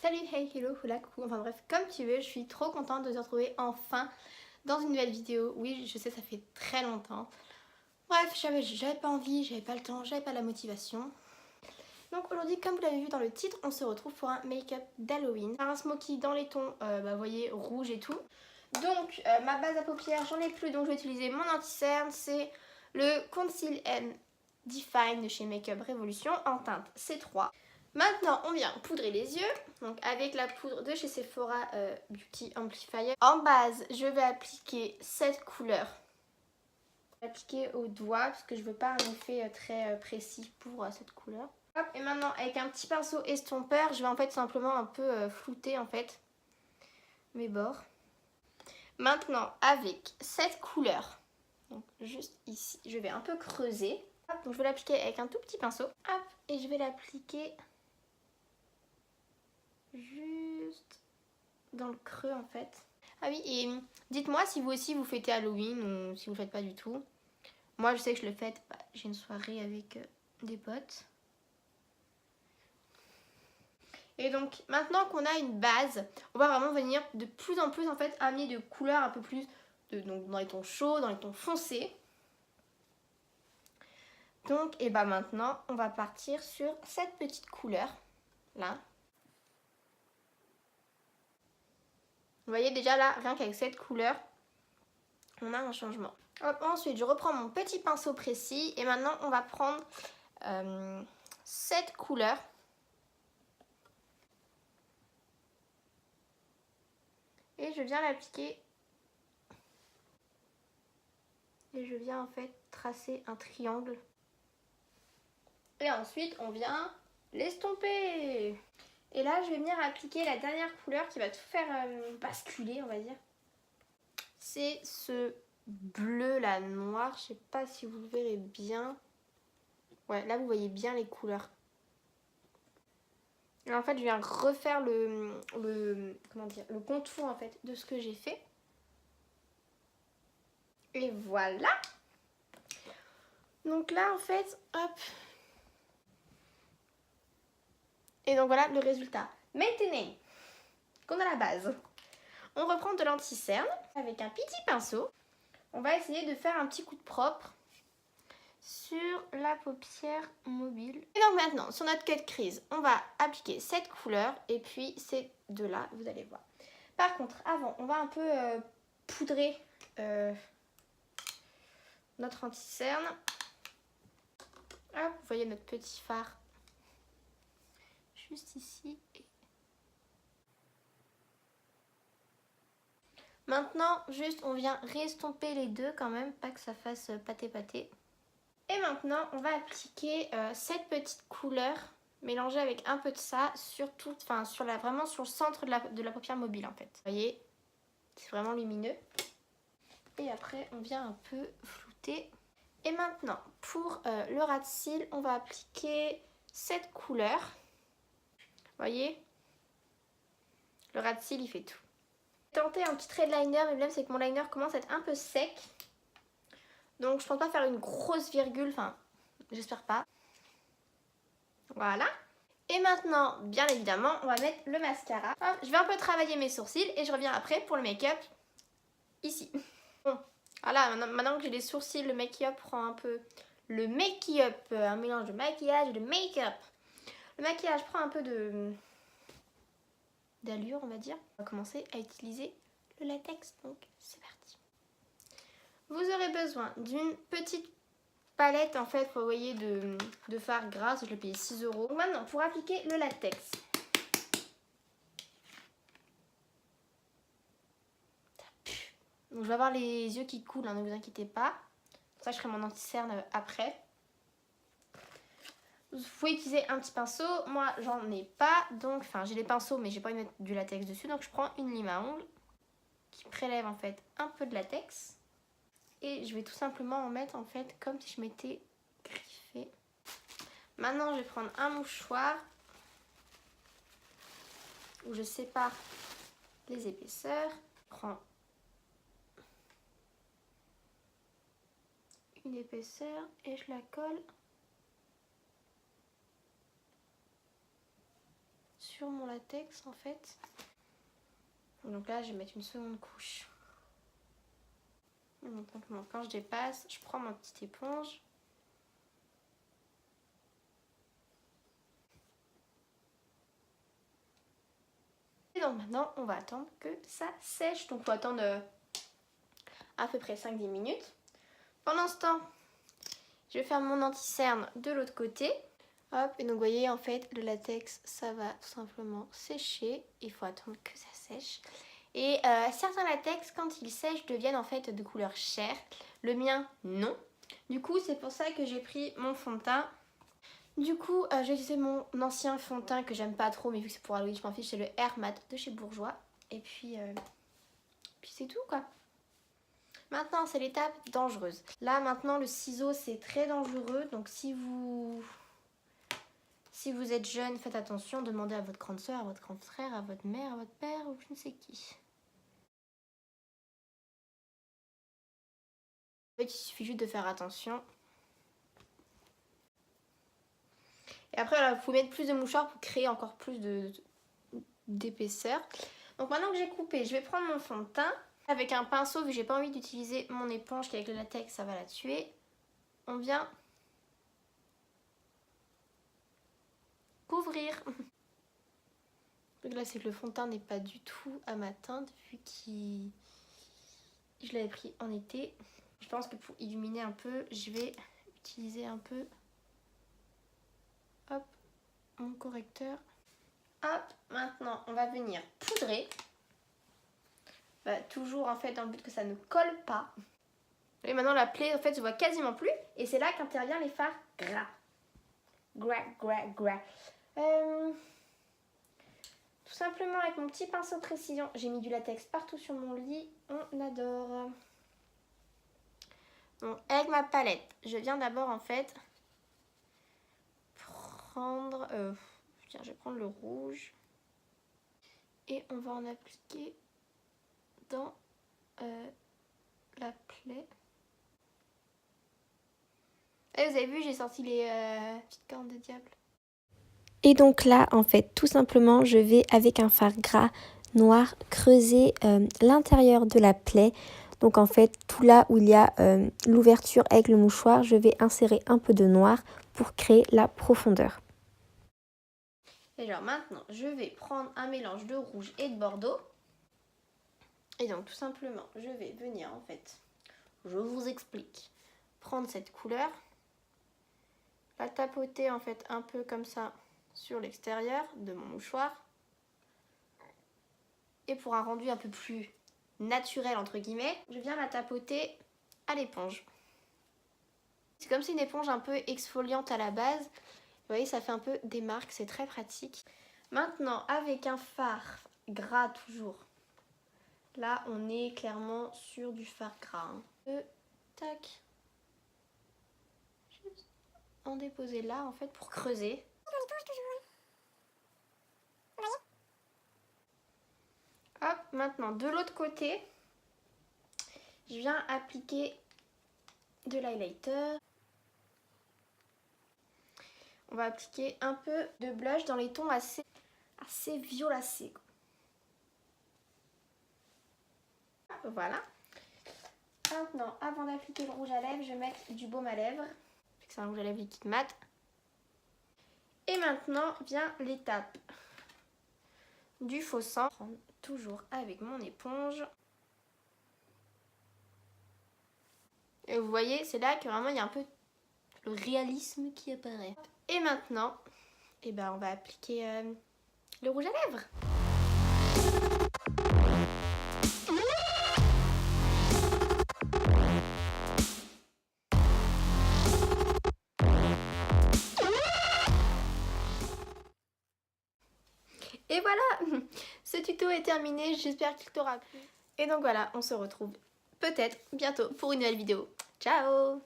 Salut, hey, hello, hola, coucou, enfin bref, comme tu veux, je suis trop contente de te retrouver enfin dans une nouvelle vidéo. Oui, je sais, ça fait très longtemps. Bref, j'avais pas envie, j'avais pas le temps, j'avais pas la motivation. Donc aujourd'hui, comme vous l'avez vu dans le titre, on se retrouve pour un make-up d'Halloween. Un smoky dans les tons, vous voyez, rouge et tout. Donc, ma base à paupières, j'en ai plus, donc je vais utiliser mon anti-cerne. C'est le Conceal and Define de chez Makeup Revolution en teinte C3. Maintenant, on vient poudrer les yeux, donc avec la poudre de chez Sephora Beauty Amplifier. En base, je vais appliquer cette couleur. Je vais appliquer au doigt parce que je veux pas un effet très précis pour cette couleur. Hop, et maintenant, avec un petit pinceau estompeur, je vais en fait simplement un peu flouter en fait mes bords. Maintenant, avec cette couleur, donc juste ici, je vais un peu creuser. Hop, donc je vais l'appliquer avec un tout petit pinceau. Hop, et je vais l'appliquer juste dans le creux en fait. Ah oui, et dites-moi si vous aussi vous fêtez Halloween ou si vous ne le faites pas du tout. Moi je sais que je le fête, j'ai une soirée avec des potes. Et donc maintenant qu'on a une base, on va vraiment venir de plus en plus en fait amener de couleurs un peu plus donc dans les tons chauds, dans les tons foncés. Donc et bah maintenant on va partir sur cette petite couleur là. Vous voyez déjà là, rien qu'avec cette couleur, on a un changement. Hop, ensuite, je reprends mon petit pinceau précis et maintenant, on va prendre cette couleur. Et je viens l'appliquer. Et je viens en fait tracer un triangle. Et ensuite, on vient l'estomper. Et là, je vais venir appliquer la dernière couleur qui va tout faire basculer, on va dire. C'est ce bleu là, noir. Je sais pas si vous le verrez bien. Ouais, là, vous voyez bien les couleurs. Et en fait, je viens refaire le contour en fait de ce que j'ai fait. Et voilà. Donc là, en fait, hop. Et donc voilà le résultat. Maintenant qu'on a la base, on reprend de l'anti-cerne avec un petit pinceau. On va essayer de faire un petit coup de propre sur la paupière mobile. Et donc maintenant, sur notre cut crease, on va appliquer cette couleur et puis ces deux-là, vous allez voir. Par contre, avant, on va un peu poudrer notre anti-cerne. Hop, vous voyez notre petit fard juste ici. Maintenant, juste on vient restomper les deux quand même, pas que ça fasse pâté-pâté. Et maintenant, on va appliquer cette petite couleur mélangée avec un peu de ça sur tout, enfin vraiment sur le centre de la paupière mobile en fait. Vous voyez, c'est vraiment lumineux. Et après, on vient un peu flouter. Et maintenant, pour le ras de cils, on va appliquer cette couleur. Vous voyez, le ras de cils, il fait tout. J'ai tenté un petit trait de liner, mais le problème c'est que mon liner commence à être un peu sec. Donc je pense pas faire une grosse virgule, enfin j'espère pas. Voilà. Et maintenant, bien évidemment, on va mettre le mascara. Hop, je vais un peu travailler mes sourcils et je reviens après pour le make-up ici. Bon, voilà, maintenant que j'ai les sourcils, le make-up prend un peu... Le make-up, un mélange de maquillage et de make-up. Le maquillage prend un peu d'allure, on va dire. On va commencer à utiliser le latex, donc c'est parti. Vous aurez besoin d'une petite palette en fait, vous voyez, de fard gras, je l'ai payé 6 €. Donc maintenant, pour appliquer le latex. Donc je vais avoir les yeux qui coulent, hein, ne vous inquiétez pas. Pour ça, je ferai mon anti-cerne après. Vous pouvez utiliser un petit pinceau. Moi, j'en ai pas, donc, enfin, j'ai les pinceaux, mais j'ai pas envie de mettre du latex dessus. Donc je prends une lime à ongles qui prélève en fait un peu de latex. Et je vais tout simplement en mettre en fait comme si je m'étais griffé. Maintenant, je vais prendre un mouchoir où je sépare les épaisseurs. Je prends une épaisseur et je la colle sur mon latex en fait. Donc là, je vais mettre une seconde couche. Donc quand je dépasse, je prends ma petite éponge. Et donc maintenant, on va attendre que ça sèche. Donc il faut attendre à peu près 5-10 minutes. Pendant ce temps, je vais faire mon anti-cerne de l'autre côté. Hop, et donc vous voyez en fait le latex ça va tout simplement sécher. Il faut attendre que ça sèche. Et certains latex quand ils sèchent deviennent en fait de couleur chair. Le mien non. Du coup c'est pour ça que j'ai pris mon fond de teint. Du coup j'ai utilisé mon ancien fond de teint que j'aime pas trop, mais vu que c'est pour Halloween je m'en fiche, c'est le Air Matte de chez Bourjois. Et puis c'est tout quoi. Maintenant, c'est l'étape dangereuse. Là, maintenant, le ciseau, c'est très dangereux. Donc, si vous êtes jeune, faites attention. Demandez à votre grande soeur, à votre grand frère, à votre mère, à votre père ou je ne sais qui. En fait, il suffit juste de faire attention. Et après, là, il faut mettre plus de mouchoirs pour créer encore plus d'épaisseur. Donc, maintenant que j'ai coupé, je vais prendre mon fond de teint. Avec un pinceau, vu que j'ai pas envie d'utiliser mon éponge qui avec le latex, ça va la tuer. On vient couvrir. Donc là, c'est que le fond de teint n'est pas du tout à ma teinte, vu que je l'avais pris en été. Je pense que pour illuminer un peu, je vais utiliser un peu hop, mon correcteur. Hop, maintenant, on va venir poudrer. Toujours en fait dans le but que ça ne colle pas. Et maintenant la plaie en fait se voit quasiment plus. Et c'est là qu'intervient les fards gras. Gras. Tout simplement avec mon petit pinceau précision. J'ai mis du latex partout sur mon lit. On adore. Donc avec ma palette, je viens d'abord en fait prendre... tiens, je vais prendre le rouge. Et on va en appliquer dans la plaie. Et vous avez vu, j'ai sorti les petites cornes de diable. Et donc là, en fait, tout simplement, je vais avec un fard gras noir creuser l'intérieur de la plaie. Donc en fait, tout là où il y a l'ouverture avec le mouchoir, je vais insérer un peu de noir pour créer la profondeur. Et genre maintenant, je vais prendre un mélange de rouge et de bordeaux. Et donc tout simplement, je vais venir en fait, je vous explique, prendre cette couleur, la tapoter en fait un peu comme ça sur l'extérieur de mon mouchoir. Et pour un rendu un peu plus naturel entre guillemets, je viens la tapoter à l'éponge. C'est comme si une éponge un peu exfoliante à la base. Vous voyez, ça fait un peu des marques, c'est très pratique. Maintenant, avec un fard gras toujours. Là, on est clairement sur du fard gras. Tac. Juste en déposer là, en fait, pour creuser. Hop, maintenant, de l'autre côté, je viens appliquer de l'highlighter. On va appliquer un peu de blush dans les tons assez violacés. Voilà. Maintenant, avant d'appliquer le rouge à lèvres, je vais mettre du baume à lèvres. C'est un rouge à lèvres liquide mat. Et maintenant vient l'étape du faux sang. Toujours avec mon éponge. Et vous voyez, c'est là que vraiment il y a un peu le réalisme qui apparaît. Et maintenant, on va appliquer le rouge à lèvres. Et voilà, ce tuto est terminé, j'espère qu'il t'aura plu. Et donc voilà, on se retrouve peut-être bientôt pour une nouvelle vidéo. Ciao!